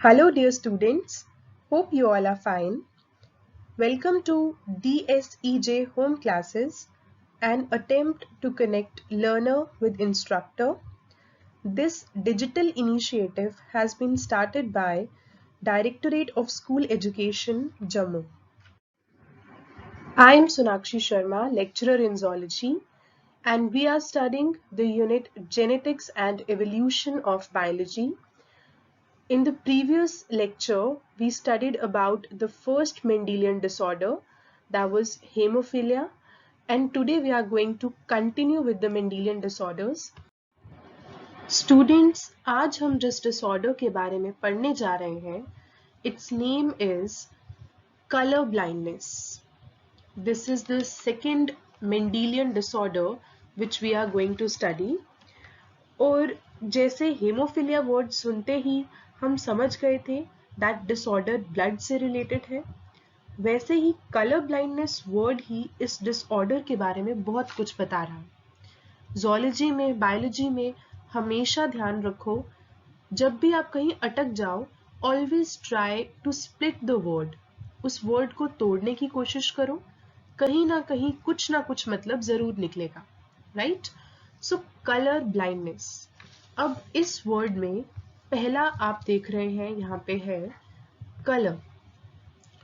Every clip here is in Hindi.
Hello dear students, hope you all are fine. Welcome to DSEJ Home Classes, an attempt to connect learner with instructor. This digital initiative has been started by Directorate of School Education, Jammu. I am Sonakshi Sharma, lecturer in zoology, and we are studying the unit Genetics and Evolution of Biology. In the previous lecture, we studied about the first Mendelian disorder, that was hemophilia, and today we are going to continue with the Mendelian disorders. Students, आज हम जिस disorder के बारे में पढ़ने जा रहे हैं, its name is color blindness. This is the second Mendelian disorder which we are going to study. और जैसे हेमोफिलिया वर्ड सुनते ही हम समझ गए थे दैट डिसऑर्डर ब्लड से रिलेटेड है, वैसे ही कलर ब्लाइंडनेस वर्ड ही इस डिसऑर्डर के बारे में बहुत कुछ बता रहा है। ज़ूलॉजी में, बायोलॉजी में हमेशा ध्यान रखो, जब भी आप कहीं अटक जाओ, always try to split the word. उस वर्ड को तोड़ने की कोशिश करो, कहीं ना कुछ मतलब जरूर निकलेगा, राइट? सो कलर ब्लाइंडनेस। अब इस वर्ड में पहला आप देख रहे हैं, यहाँ पे है colour.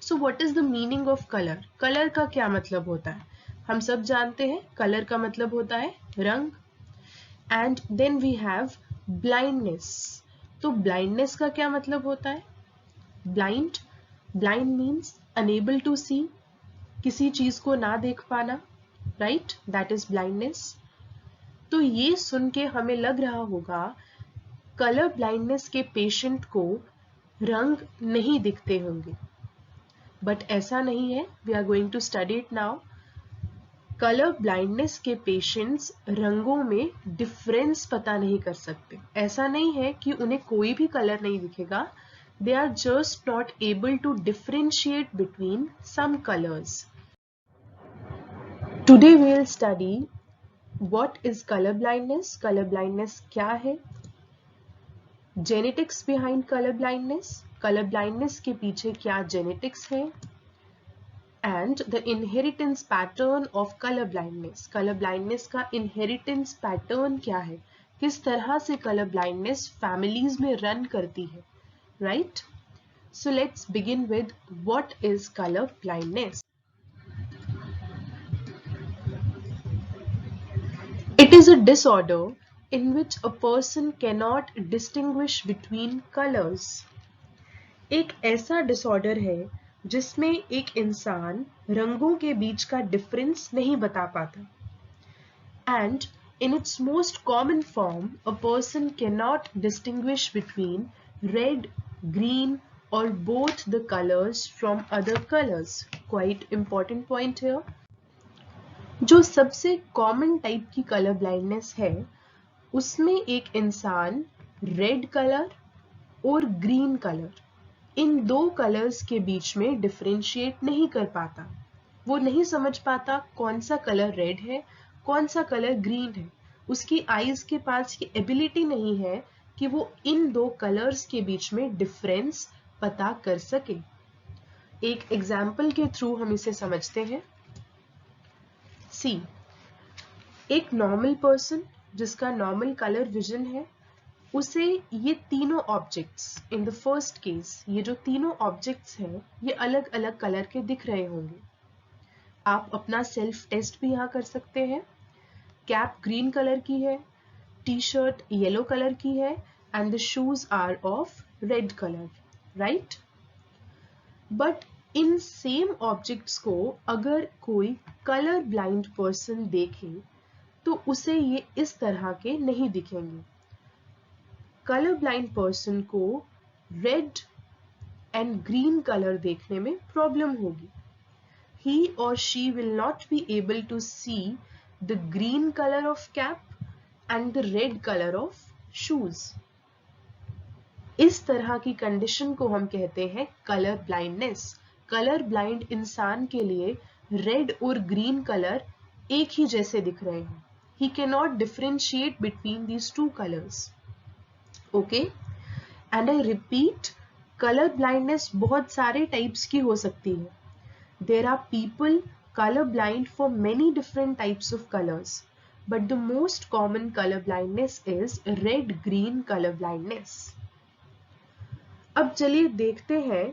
So what is the meaning of colour? Colour का क्या मतलब होता है? हम सब जानते हैं कलर का मतलब होता है रंग। And then we have blindness. तो ब्लाइंडनेस का क्या मतलब होता है? Blind, blind means unable to see, किसी चीज को ना देख पाना, राइट? That is blindness. तो ये सुन के हमें लग रहा होगा कलर ब्लाइंडनेस के पेशेंट को रंग नहीं दिखते होंगे, बट ऐसा नहीं है। We are going to study it now. Colour blindness के पेशेंट्स रंगों में डिफरेंस पता नहीं कर सकते। ऐसा नहीं है कि उन्हें कोई भी कलर नहीं दिखेगा, they are just not able to differentiate between some colors. Today we will study what is color blindness, color blindness क्या है, genetics behind color blindness के पीछे क्या genetics है, and the inheritance pattern of color blindness का inheritance pattern क्या है, किस तरह से color blindness families में run करती है, right? So let's begin with what is color blindness. It is a disorder in which a person cannot distinguish between colors. एक ऐसा डिसऑर्डर है जिसमें एक इंसान रंगों के बीच का डिफरेंस नहीं बता पाता. And in its most common form, a person cannot distinguish between red, green, or both the colors from other colors. Quite important point here. जो सबसे कॉमन टाइप की कलर ब्लाइंडनेस है, उसमें एक इंसान रेड कलर और ग्रीन कलर, इन दो कलर्स के बीच में डिफरेंशिएट नहीं कर पाता. वो नहीं समझ पाता कौन सा कलर रेड है, कौन सा कलर ग्रीन है. उसकी आईज के पास ये एबिलिटी नहीं है कि वो इन दो कलर्स के बीच में डिफरेंस पता कर सके. एक एग्जाम्पल के थ्रू हम इसे समझते हैं. सी, एक नॉर्मल पर्सन जिसका नॉर्मल कलर विजन है, उसे ये तीनों objects, in the first case ये जो तीनों ऑब्जेक्ट्स हैं, ये अलग अलग कलर के दिख रहे होंगे. आप अपना सेल्फ टेस्ट भी यहाँ कर सकते हैं. कैप ग्रीन कलर की है, टी शर्ट येलो कलर की है, and the shoes are of red colour, right? But इन सेम ऑब्जेक्ट्स को अगर कोई कलर ब्लाइंड पर्सन देखे तो उसे ये इस तरह के नहीं दिखेंगे. कलर ब्लाइंड पर्सन को रेड एंड ग्रीन कलर देखने में प्रॉब्लम होगी. He or she will not be able to see the green color of cap and the red color of shoes. इस तरह की कंडीशन को हम कहते हैं कलर ब्लाइंडनेस. कलर ब्लाइंड इंसान के लिए रेड और ग्रीन कलर एक ही जैसे दिख रहे हैं. He cannot differentiate between these two colors. Okay? And I repeat, colour blindness बहुत सारे टाइप्स की हो सकती है. There are people color blind for many different types of colors, but the most common color blindness is red-green color blindness. अब चलिए देखते हैं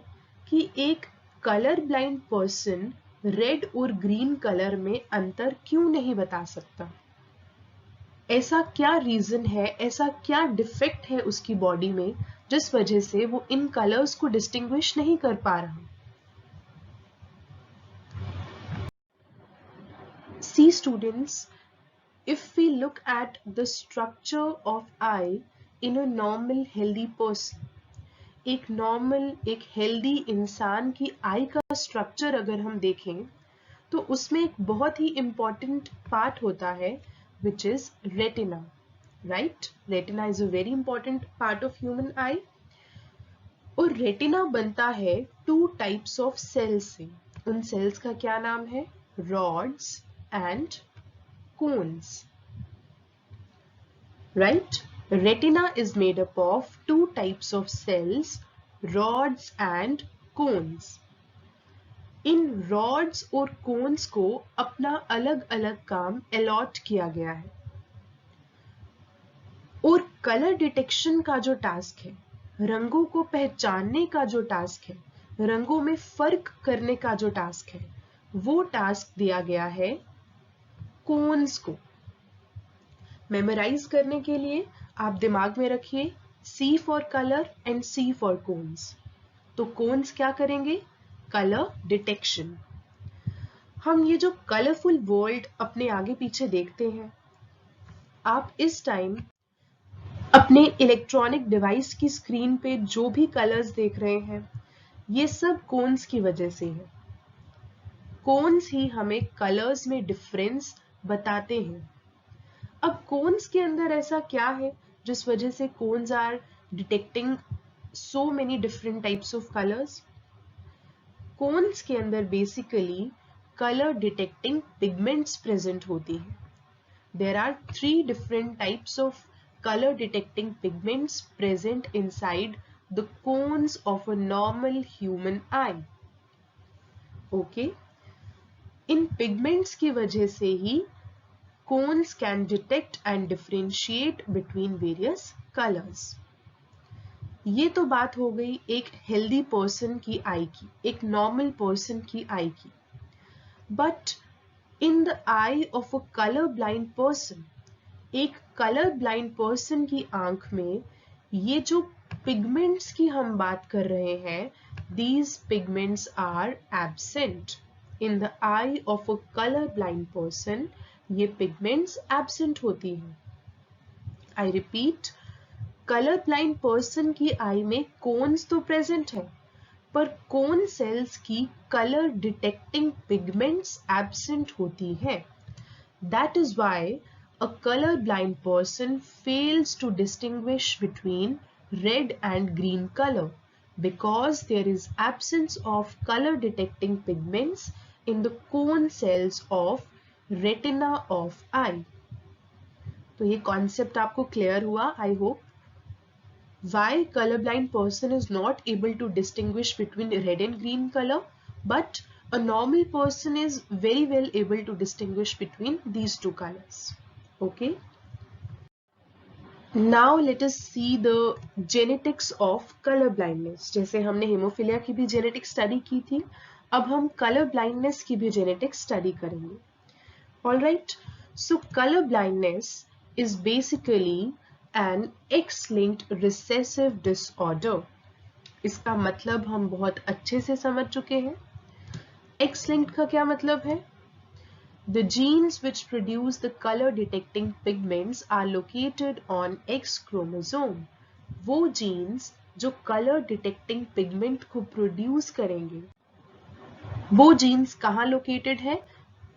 कि एक कलर ब्लाइंड पर्सन रेड और ग्रीन कलर में अंतर क्यों नहीं बता सकता. ऐसा क्या रीजन है, ऐसा क्या डिफेक्ट है उसकी बॉडी में जिस वजह से वो इन कलर्स को डिस्टिंग्विश नहीं कर पा रहा. See students, if we look at the structure of eye in a normal healthy person, एक नॉर्मल एक हेल्दी इंसान की आई का स्ट्रक्चर अगर हम देखें तो उसमें एक बहुत ही इंपॉर्टेंट पार्ट होता है which is retina. Right, retina is a very important part of human आई. और रेटिना बनता है टू टाइप्स ऑफ सेल्स से. उन सेल्स का क्या नाम है? Rods and cones. Right? Retina is made up of two types of cells, rods and cones. In rods और cones को अपना अलग अलग काम अलॉट किया गया है. और कलर डिटेक्शन का जो टास्क है, रंगों को पहचानने का जो टास्क है, रंगों में फर्क करने का जो टास्क है, वो टास्क दिया गया है कोन्स को. मेमोराइज करने के लिए आप दिमाग में रखिए C for colour and C for cones. तो कोन्स क्या करेंगे? Colour detection. हम ये जो कलरफुल वर्ल्ड अपने आगे पीछे देखते हैं, आप इस टाइम अपने इलेक्ट्रॉनिक डिवाइस की स्क्रीन पे जो भी कलर्स देख रहे हैं, ये सब कोन्स की वजह से है. कोन्स ही हमें कलर्स में डिफरेंस बताते हैं. अब कोन्स के अंदर ऐसा क्या है जिस वजह से cones are detecting so many different types of colours? Cones के अंदर basically colour detecting pigments present होती हैं. There are 3 different types of colour detecting pigments present inside the cones of a normal human eye. Okay, इन पिगमेंट्स की वजह से ही cones can detect and differentiate between various colors. ये तो बात हो गई एक हेल्दी पर्सन की आई की, एक नॉर्मल पर्सन की आई की. But in the I of a colour blind person, एक कलर ब्लाइंड पर्सन की आंख में ये जो पिगमेंट्स की हम बात कर रहे हैं, these pigments are absent. In the eye of a color blind person, ये पिगमेंट्स एब्सेंट होती हैं. I repeat, colour blind person की आई में कोन्स तो प्रेजेंट है, पर कोन सेल्स की कलर डिटेक्टिंग पिगमेंट्स एब्सेंट होती हैं. That is why a colour blind person fails to distinguish between red and green colour because there is absence of color detecting pigments in the cone cells of retina of eye. तो ये कॉन्सेप्ट आपको क्लियर हुआ, I hope. Why colorblind person is not able to distinguish between red and green color, but a normal person is very well able to distinguish between these two colors. Okay. Now let us see the genetics of color blindness. जैसे हमने हेमोफिलिया की भी जेनेटिक स्टडी की थी, अब हम कलर ब्लाइंडनेस की भी जेनेटिक स्टडी करेंगे. Alright, so color blindness is basically an X-linked recessive disorder. इसका मतलब हम बहुत अच्छे से समझ चुके हैं. X-linked का क्या मतलब है? The genes which produce the color detecting pigments are located on X chromosome. वो genes जो color detecting pigment को produce करेंगे, वो genes कहाँ located है?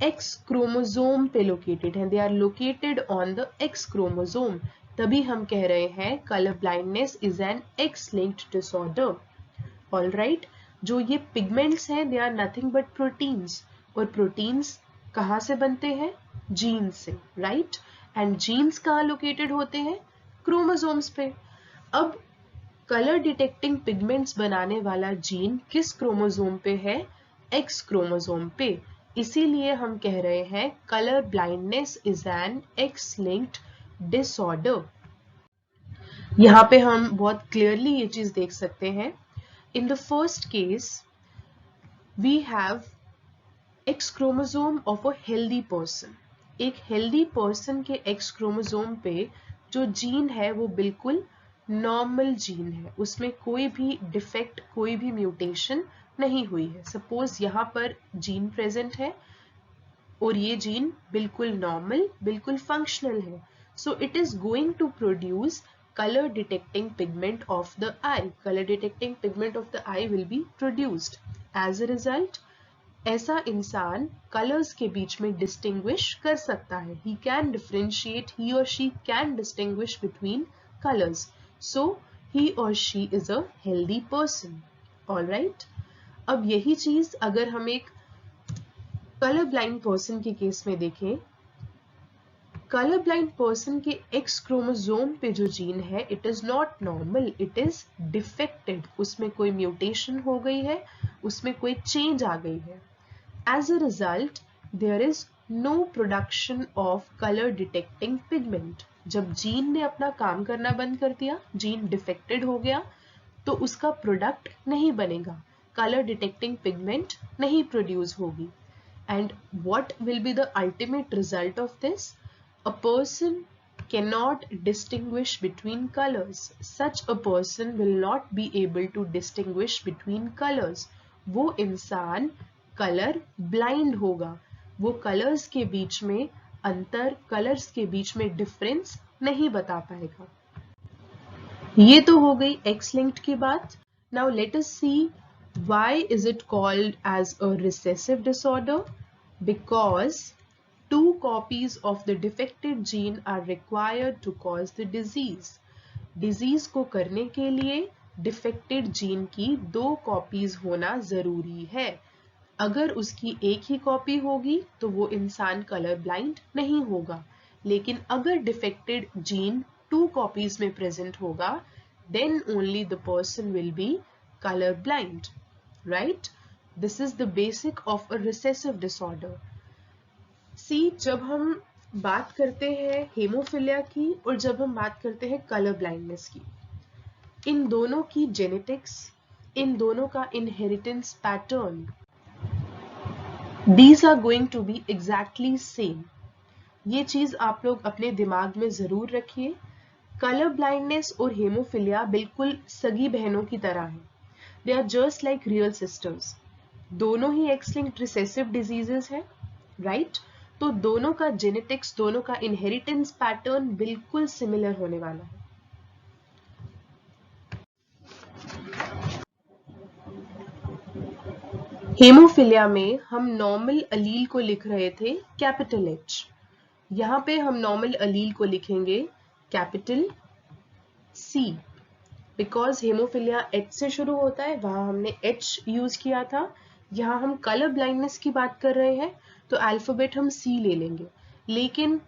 X chromosome पे located हैं. They are located on the X chromosome. तभी हम कह रहे हैं color blindness is an X-linked disorder. Alright, जो ये pigments हैं, they are nothing but proteins. और proteins कहाँ से बनते हैं? जीन्स से, राइट? एंड जीन्स कहाँ लोकेटेड होते हैं? क्रोमोसोम्स पे. अब कलर डिटेक्टिंग पिगमेंट्स बनाने वाला जीन किस क्रोमोसोम पे है? एक्स क्रोमोसोम पे। इसीलिए हम कह रहे हैं colour blindness is an X linked disorder. यहाँ पे हम बहुत क्लियरली ये चीज देख सकते हैं। In the first case we have X chromosome of a healthy person. एक हेल्दी पर्सन के एक्स क्रोमोसोम पे जो जीन है वो बिल्कुल नॉर्मल जीन है, उसमें कोई भी डिफेक्ट, कोई भी म्यूटेशन नहीं हुई है। सपोज यहाँ पर जीन प्रेजेंट है और ये जीन बिल्कुल नॉर्मल, बिल्कुल फंक्शनल है, so it is going to produce color detecting pigment of the eye. Color detecting pigment of the eye will be produced. As a result, ऐसा इंसान कलर्स के बीच में डिस्टिंग्विश कर सकता है। He can differentiate, he or she can distinguish between colors. So he or she is a healthy person. Alright? अब यही चीज अगर हम एक कलर ब्लाइंड पर्सन के केस में देखें, कलर ब्लाइंड पर्सन के एक्स क्रोमोसोम पे जो जीन है it is not normal, it is defected. उसमें कोई म्यूटेशन हो गई है, उसमें कोई चेंज आ गई है। As a result there is no production of colour detecting pigment. जब जीन ने अपना काम करना बंद कर दिया, जीन डिफेक्टेड हो गया, तो उसका प्रोडक्ट नहीं बनेगा, कलर डिटेक्टिंग पिगमेंट नहीं प्रोड्यूस होगी। And what will be the ultimate result of this? A person cannot distinguish between colors. Such a person will not be able to distinguish between colors. वो इंसान कलर ब्लाइंड होगा, वो कलर्स के बीच में अंतर, कलर्स के बीच में डिफरेंस नहीं बता पाएगा। ये तो हो गई एक्स लिंक्ड की बात। Now let us see why is it called as a recessive disorder? Because two copies of the defective gene are required to cause the disease. Disease को करने के लिए defected gene की 2 copies होना जरूरी है। अगर उसकी एक ही कॉपी होगी तो वो इंसान कलर ब्लाइंड नहीं होगा, लेकिन अगर डिफेक्टेड जीन 2 कॉपीज में प्रेजेंट होगा then only the person will be color blind, right? This is the basic of a recessive disorder. See, जब हम बात करते हैं हेमोफिलिया की और जब हम बात करते हैं कलर ब्लाइंडनेस की, इन दोनों की जेनेटिक्स, इन दोनों का inheritance pattern, these are going to be exactly same. ये चीज आप लोग अपने दिमाग में जरूर रखिए। कलर ब्लाइंडनेस और हेमोफिलिया बिल्कुल सगी बहनों की तरह है। They are just like real sisters. दोनों ही एक्स लिंक्ड रिसेसिव डिजीजेस है, राइट? तो दोनों का जेनेटिक्स, दोनों का इनहेरिटेंस पैटर्न बिल्कुल सिमिलर होने वाला है। हेमोफिलिया में हम नॉर्मल अलील को लिख रहे थे कैपिटल एच, यहाँ पे हम नॉर्मल अलील को लिखेंगे capital C, because haemophilia H से शुरू होता है, वहां हमने एच यूज किया था। यहाँ हम कलर ब्लाइंडनेस की बात कर रहे हैं तो अल्फाबेट हम सी ले लेंगे, लेकिन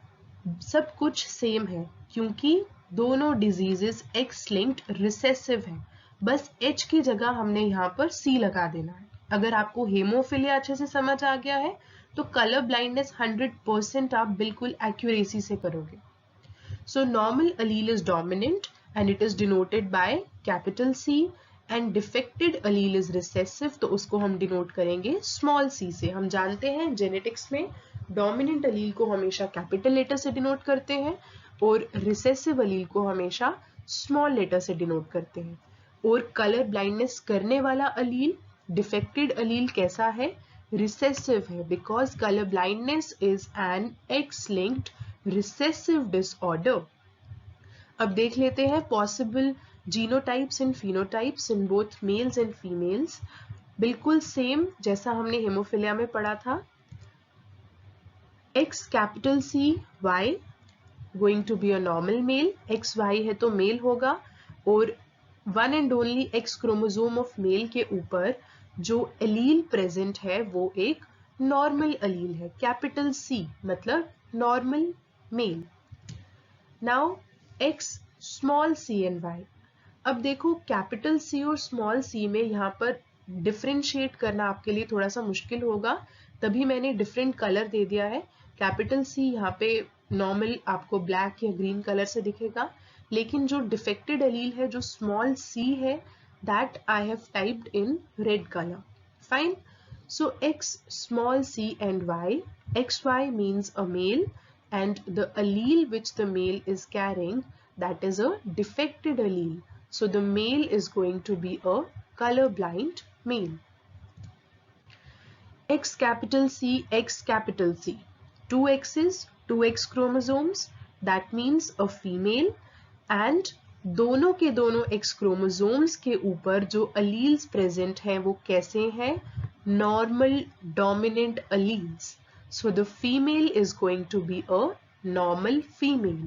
सब कुछ सेम है क्योंकि दोनों डिजीजेस एक्स लिंक्ड रिसेसिव है। बस एच की जगह हमने यहाँ पर सी लगा देना है। अगर आपको हेमोफिलिया अच्छे से समझ आ गया है तो कलर ब्लाइंडनेस 100% आप बिल्कुल एक्यूरेसी से करोगे। So normal allele is dominant and it is denoted by capital C and defected allele is recessive, तो उसको हम डिनोट करेंगे स्मॉल c से। हम जानते हैं जेनेटिक्स में डोमिनेंट allele को हमेशा कैपिटल लेटर से डिनोट करते हैं और रिसेसिव allele को हमेशा स्मॉल लेटर से डिनोट करते हैं। और कलर ब्लाइंडनेस करने वाला allele, डिफेक्टेड allele कैसा है? रिसेसिव है, because colour blindness is an X linked recessive disorder. अब देख लेते हैं possible genotypes and phenotypes in both males and females. बिल्कुल सेम जैसा हमने हेमोफिलिया में पढ़ा था। X capital C Y going to be a normal male, X Y है तो मेल होगा, और one and only X chromosome of male के ऊपर जो एलील प्रेजेंट है वो एक नॉर्मल एलील है, कैपिटल सी मतलब normal male. Now X small c and y, अब देखो कैपिटल सी और स्मॉल सी में यहाँ पर डिफरेंशिएट करना आपके लिए थोड़ा सा मुश्किल होगा, तभी मैंने डिफरेंट कलर दे दिया है। कैपिटल सी यहाँ पे नॉर्मल आपको ब्लैक या ग्रीन कलर से दिखेगा, लेकिन जो डिफेक्टेड एलील है जो स्मॉल सी है, that I have typed in red colour. Fine. So X, small c and Y. XY means a male and the allele which the male is carrying, that is a defected allele. So the male is going to be a colorblind male. X capital C, X capital C. Two X's, two X chromosomes. That means a female and दोनों के दोनों X क्रोमोसोम्स के ऊपर जो अलील्स प्रेजेंट हैं वो कैसे हैं? Normal dominant alleles. So the female is going to be a normal female.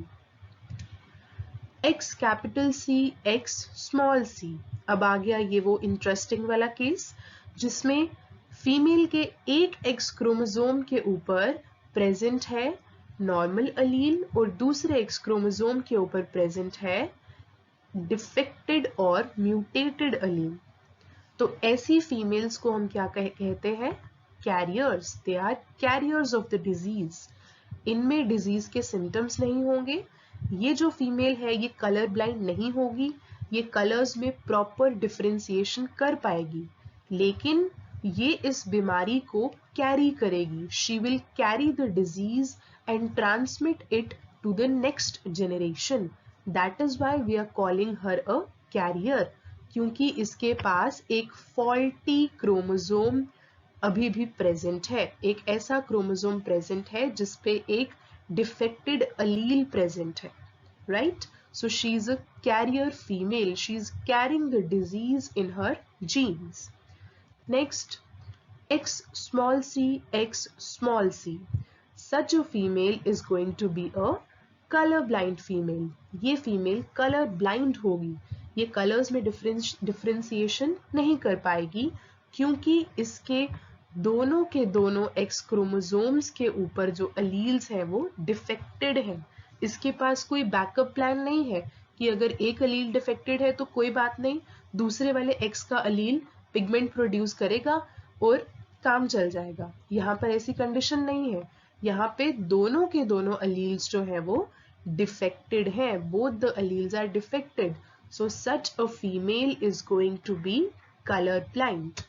X capital C, X small c. अब आ गया ये वो इंटरेस्टिंग वाला केस जिसमें फीमेल के एक X क्रोमोसोम के ऊपर प्रेजेंट है नॉर्मल अलील और दूसरे X क्रोमोसोम के ऊपर प्रेजेंट है डिफेक्टेड और म्यूटेटेड अलील. तो ऐसी फीमेल्स को हम क्या कहते हैं? Carriers. They are carriers of the disease. इनमें डिजीज के सिम्टम्स नहीं होंगे. ये जो फीमेल है ये कलर ब्लाइंड नहीं होगी, ये कलर्स में प्रॉपर डिफरेंशिएशन कर पाएगी, लेकिन ये इस बीमारी को कैरी करेगी. She will carry the disease and transmit it to the next generation. That is why we are calling her a carrier, क्योंकि इसके पास एक फॉल्टी क्रोमोसोम अभी भी प्रेजेंट है. एक ऐसा क्रोमोसोम प्रेजेंट है जिसपे एक डिफेक्टेड अलील प्रेजेंट है. Right? So she is a carrier female. She is carrying the disease in her genes. Next, X small c, X small c. Such a female is going to be a color blind female. ये फीमेल कलर ब्लाइंड होगी, ये कलर्स में डिफरेंशिएशन नहीं कर पाएगी क्योंकि इसके दोनों के दोनों X क्रोमोसोम्स के ऊपर जो अलील्स हैं वो डिफेक्टेड हैं. इसके पास कोई बैकअप प्लान नहीं है कि अगर एक अलील डिफेक्टेड है तो कोई बात नहीं, दूसरे वाले X का अलील पिगमेंट प्रोड्यूस करेगा और काम चल जाएगा. यहाँ पर ऐसी कंडीशन नहीं है. यहाँ पे दोनों के दोनों अलील्स जो है वो डिफेक्टेड हैं. Both the alleles are defected. So such a female is going to be color blind.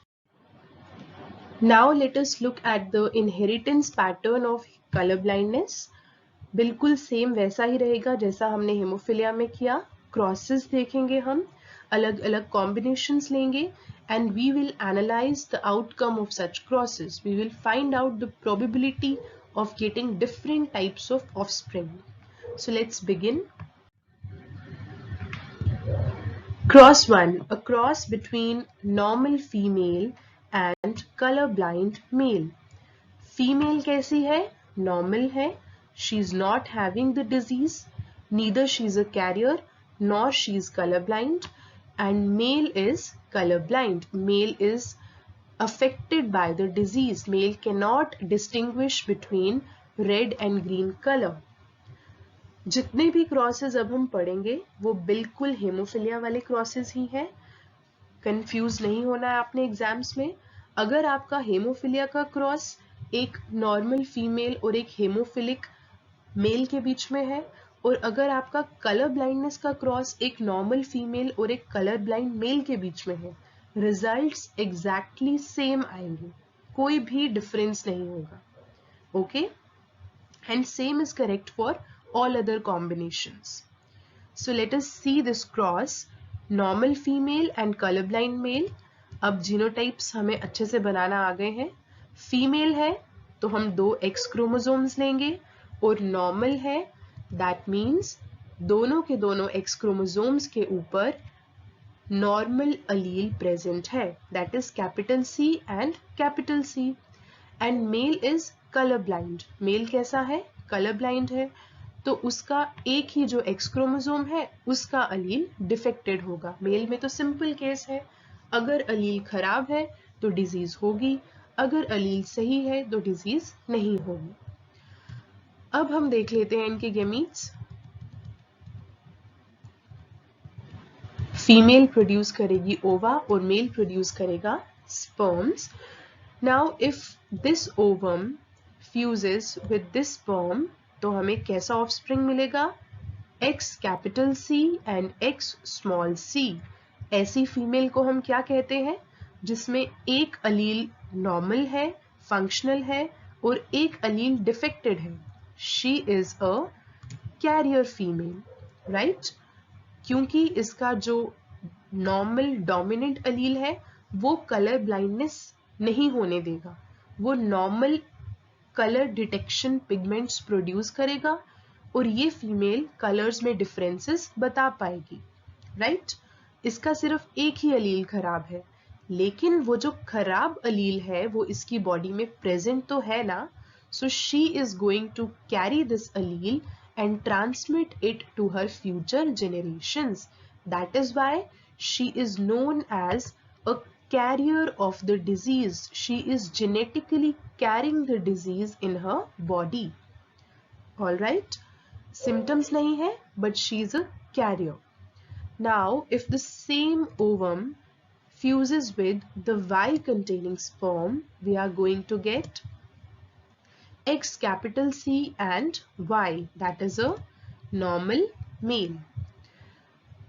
Now let us look at the inheritance pattern of color blindness. बिल्कुल सेम वैसा ही रहेगा जैसा हमने हेमोफिलिया में किया. क्रॉसेस देखेंगे हम, अलग अलग कॉम्बिनेशंस लेंगे and we will analyze the outcome of such crosses. We will find out the probability of getting different types of offspring. So let's begin. Cross 1, a cross between normal female and colorblind male. Female कैसी है? Normal है. She is not having the disease. Neither she is a carrier nor she is colorblind. And male is colorblind. Male is affected by the disease. Male cannot distinguish between red and green color. जितने भी क्रॉसेस अब हम पढ़ेंगे वो बिल्कुल हेमोफिलिया वाले क्रॉसेस ही हैं. कंफ्यूज नहीं होना है आपने एग्जाम्स में. अगर आपका हेमोफिलिया का क्रॉस एक नॉर्मल फीमेल और एक हेमोफिलिक मेल के बीच में है और अगर आपका कलर ब्लाइंडनेस का क्रॉस एक नॉर्मल फीमेल और एक कलर ब्लाइंड मेल के बीच में है, रिजल्ट्स एग्जैक्टली सेम आएंगे, कोई भी डिफरेंस नहीं होगा. Okay? And same is correct for all other combinations. So let us see this cross, normal female and colorblind male. अब जीनोटाइप्स हमें अच्छे से बनाना आ गए हैं. फीमेल है तो हम 2 X क्रोमोसोम्स लेंगे और नॉर्मल है, दैट मीन्स दोनों के दोनों X क्रोमोसोम्स के ऊपर नॉर्मल अलील प्रेजेंट है, that is capital C and capital C. And male is colour blind. Male कैसा है? कलर ब्लाइंड है, तो उसका एक ही जो X क्रोमोसोम है उसका अलील डिफेक्टेड होगा. मेल में तो सिंपल केस है, अगर अलील खराब है तो डिजीज होगी, अगर अलील सही है तो डिजीज नहीं होगी. अब हम देख लेते हैं इनके गैमीट्स. फीमेल प्रोड्यूस करेगी ओवा और मेल प्रोड्यूस करेगा sperms. Now if this ovum fuses with this sperm तो हमें कैसा ऑफस्प्रिंग मिलेगा? X capital C and X small c. ऐसी फीमेल को हम क्या कहते हैं? जिसमें एक अलील नॉर्मल है, फंक्शनल है और एक अलील डिफेक्टेड है. She is a carrier female, right? क्योंकि इसका जो नॉर्मल डोमिनेंट अलील है वो कलर ब्लाइंडनेस नहीं होने देगा. वो normal colour detection pigments produce करेगा और ये फीमेल कलर्स में डिफरेंसेस बता पाएगी, राइट? इसका सिर्फ एक ही अलील खराब है, लेकिन वो जो खराब अलील है वो इसकी बॉडी में प्रेजेंट तो है ना. So she is going to carry this allele and transmit it to her future generations. That is why she is known as a carrier of the disease. She is genetically carrying the disease in her body. All right? Symptoms nahi hai, but she is a carrier. Now, if the same ovum fuses with the Y-containing sperm, we are going to get X capital C and Y, that is a normal male.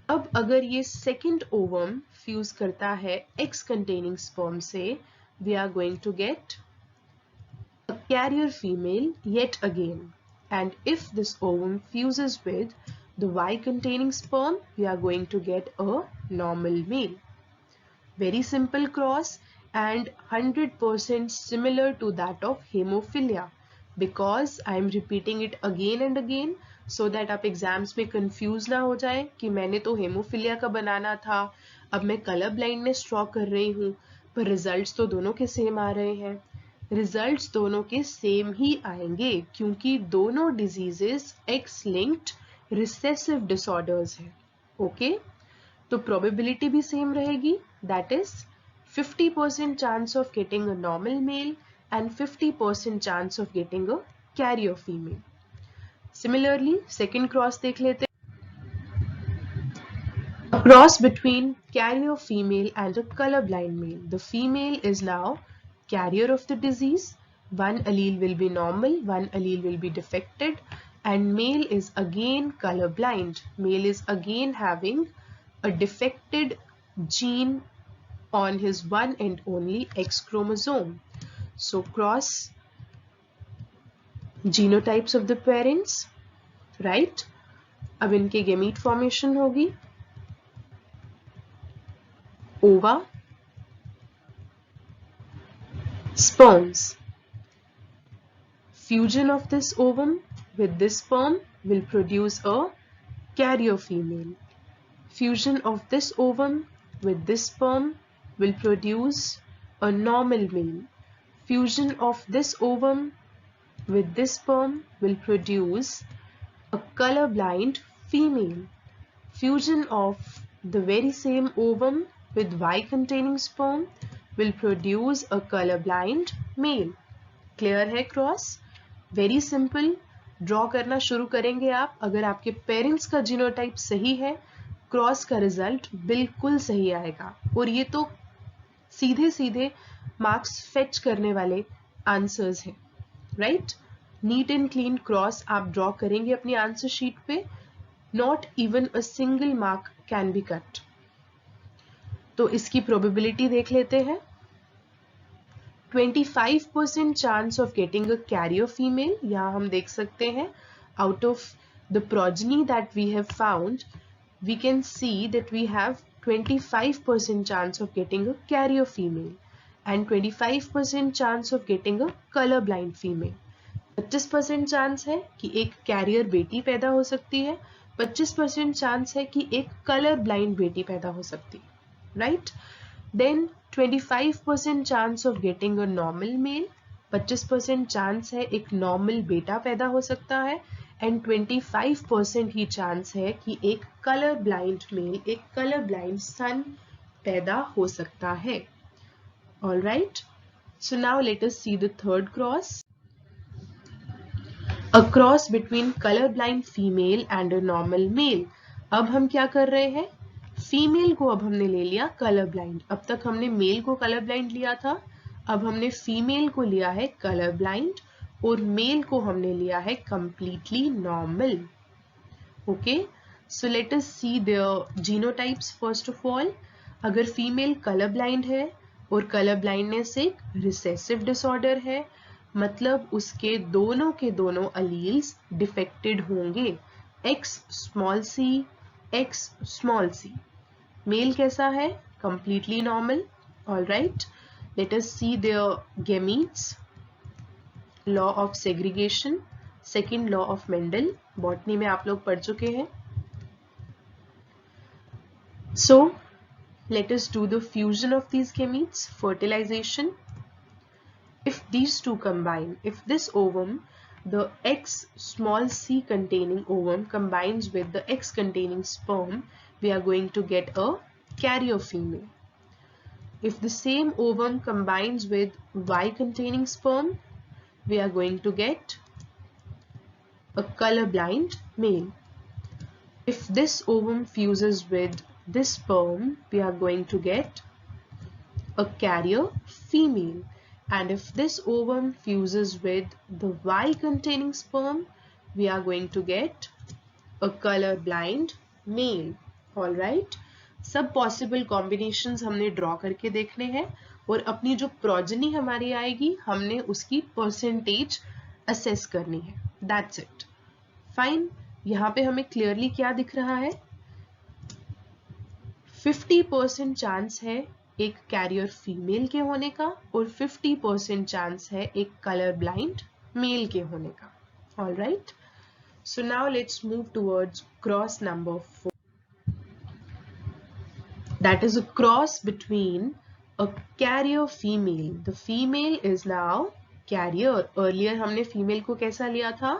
अब अगर ये second ovum fuse करता है X containing sperm से, we are going to get a carrier female yet again. And if this ovum fuses with the Y containing sperm, we are going to get a normal male. Very simple cross and 100% similar to that of hemophilia. Because I am repeating it again and again so that आप एग्जाम्स में कंफ्यूज ना हो जाए कि मैंने तो हेमोफिलिया का बनाना था, अब मैं कलर ब्लाइंडनेस ड्रॉ कर रही हूँ, पर रिजल्ट्स तो दोनों के सेम आ रहे हैं. रिजल्ट्स दोनों के सेम ही आएंगे क्योंकि दोनों diseases X linked recessive disorders हैं. ओके, तो प्रोबेबिलिटी भी सेम रहेगी. That is 50% chance of getting a normal male and 50% chance of getting a carrier female. Similarly, second cross देख लेते हैं. A cross between carrier female and a colorblind male. The female is now carrier of the disease. One allele will be normal, one allele will be defected, and male is again colorblind. Male is again having a defected gene on his one and only X chromosome. So cross genotypes of the parents, right? अब इनके gamete formation होगी. Ova, sperms. Fusion of this ovum with this sperm will produce a carrier female. Fusion of this ovum with this sperm will produce a normal male. Fusion of this ovum with this sperm will produce a colorblind female. Fusion of the very same ovum with Y-containing sperm will produce a colorblind male. Clear है cross? Very simple. Draw करना शुरू करेंगे आप. अगर आपके पेरेंट्स का जीनोटाइप सही है, क्रॉस का रिजल्ट बिल्कुल सही आएगा. और ये तो सीधे सीधे मार्क्स फेच करने वाले आंसर्स हैं, right? Neat and clean cross आप ड्रॉ करेंगे अपनी आंसर शीट पे. Not even a single mark can be cut. तो इसकी प्रोबेबिलिटी देख लेते हैं. 25% chance of getting a carrier female. यहाँ हम देख सकते हैं out of the progeny that we have found, we can see that we have 25% chance of getting a carrier female and 25% chance of getting a color blind female. 25% chance है कि एक कैरियर बेटी पैदा हो सकती है, 25% चांस है कि एक कलर ब्लाइंड बेटी पैदा हो सकती है, right? Then 25% chance of getting a normal male, 25% chance है एक नॉर्मल बेटा पैदा हो सकता है, एंड 25% ही चांस है कि एक कलर ब्लाइंड मेल, एक कलर ब्लाइंड सन पैदा हो सकता है. All right, so now let us see the third cross. A cross between colour blind female and a normal male. अब हम क्या कर रहे हैं? फीमेल को अब हमने ले लिया कलर ब्लाइंड। अब तक हमने मेल को कलर ब्लाइंड लिया था, अब हमने फीमेल को लिया है कलर ब्लाइंड और मेल को हमने लिया है completely normal. Okay, so let us see their genotypes first of all. अगर फीमेल कलर ब्लाइंड है और कलर ब्लाइंडनेस एक रिसेसिव डिसऑर्डर है, मतलब उसके दोनों के दोनों अलील्स डिफेक्टेड होंगे, X small C, X small C. Male कैसा है? Completely normal. Alright, let us see their gametes. Law of segregation, second law of Mendel, botany में आप लोग पढ़ चुके हैं। सो let us do the fusion of these gametes, fertilization. If these two combine, if this ovum, the X small c containing ovum combines with the X containing sperm, we are going to get a carrier female. If the same ovum combines with Y containing sperm, we are going to get a colorblind male. If this ovum fuses with this sperm, we are going to get a carrier female. And if this ovum fuses with the Y containing sperm, we are going to get a colorblind male. All right, सब possible combinations हमने draw करके देखने हैं और अपनी जो progeny हमारी आएगी हमने उसकी percentage assess करनी है. That's it. Fine. यहाँ पे हमें clearly क्या दिख रहा है? 50% चांस है एक कैरियर फीमेल के होने का और 50% चांस है एक कलर ब्लाइंड मेल के होने का. All right, so now let's move towards cross number 4. That is a cross between a carrier female. The female is now carrier. Earlier हमने फीमेल को कैसा लिया था?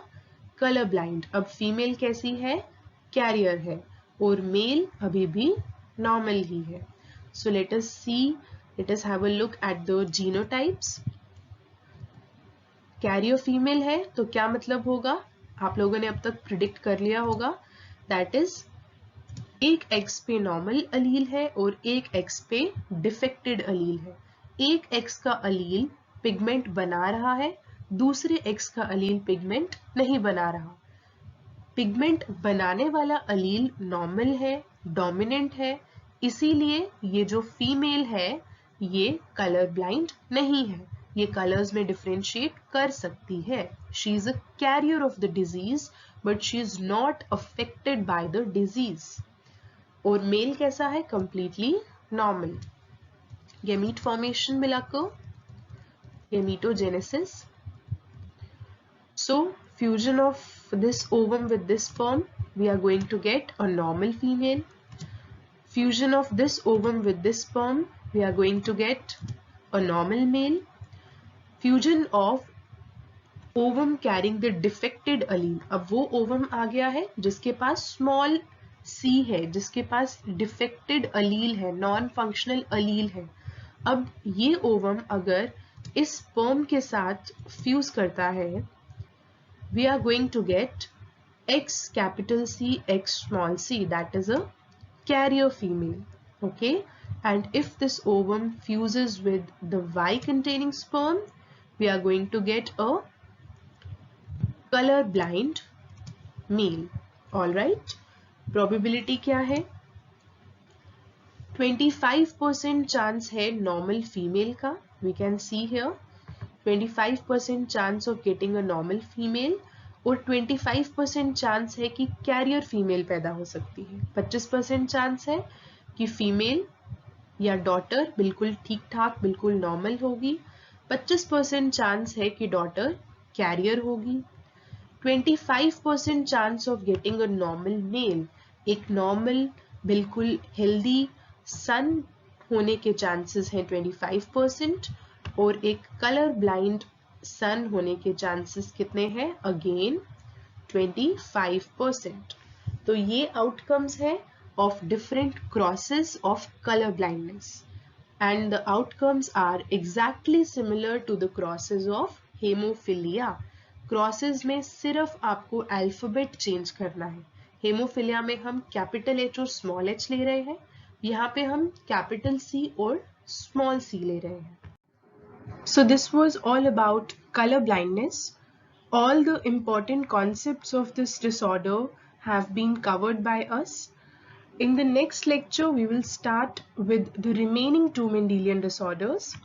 Colour blind. अब फीमेल कैसी है? कैरियर है और मेल अभी भी नॉर्मल ही है. So let us see, let us have a look at the genotypes. Carrier female है तो क्या मतलब होगा? आप लोगों ने अब तक प्रिडिक्ट कर लिया होगा. That is, एक X पे नॉर्मल अलील है और एक X पे डिफेक्टेड अलील है. एक X का अलील पिगमेंट बना रहा है, दूसरे X का अलील पिगमेंट नहीं बना रहा. पिगमेंट बनाने वाला अलील नॉर्मल है, डोमिनेंट है, इसीलिए ये जो फीमेल है ये कलर ब्लाइंड नहीं है, ये कलर्स में डिफरेंशिएट कर सकती है. She is a carrier of the disease but she is not affected by the disease. और मेल कैसा है? Completely normal. गेमीट फॉर्मेशन मिलाकर gametogenesis. So fusion of this ovum with this sperm, we are going to get a normal female. Fusion of this ovum with this sperm, we are going to get a normal male. Fusion of ovum carrying the defected allele. अब वो ovum आ गया है जिसके पास small c है, जिसके पास defected allele है, non-functional allele है. अब ये ovum अगर इस sperm के साथ fuse करता है, we are going to get X capital C, X small c. That is a carrier female. Okay, and if this ovum fuses with the Y containing sperm, we are going to get a color blind male. All right, probability क्या है? 25% chance है normal female का. We can see here 25% chance of getting a normal female और 25% चांस है कि कैरियर फीमेल पैदा हो सकती है. 25% चांस है कि फीमेल या डॉटर बिल्कुल ठीक ठाक बिल्कुल नॉर्मल होगी. 25% चांस है कि डॉटर कैरियर होगी. 25% chance of getting a normal male, एक नॉर्मल बिल्कुल हेल्दी सन होने के चांसेस हैं 25% और एक कलर ब्लाइंड सन होने के चांसेस कितने हैं? अगेन 25%. तो ये आउटकम्स है of different crosses of colour blindness and the outcomes are exactly similar to the crosses of haemophilia. Crosses में सिर्फ आपको अल्फाबेट चेंज करना है. हेमोफिलिया में हम कैपिटल H और स्मॉल h ले रहे हैं यहाँ पे हम कैपिटल C और स्मॉल c ले रहे हैं. So this was all about color blindness. All the important concepts of this disorder have been covered by us. In the next lecture, we will start with the remaining two Mendelian disorders.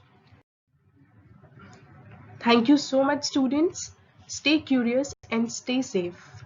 Thank you so much, students. Stay curious and stay safe.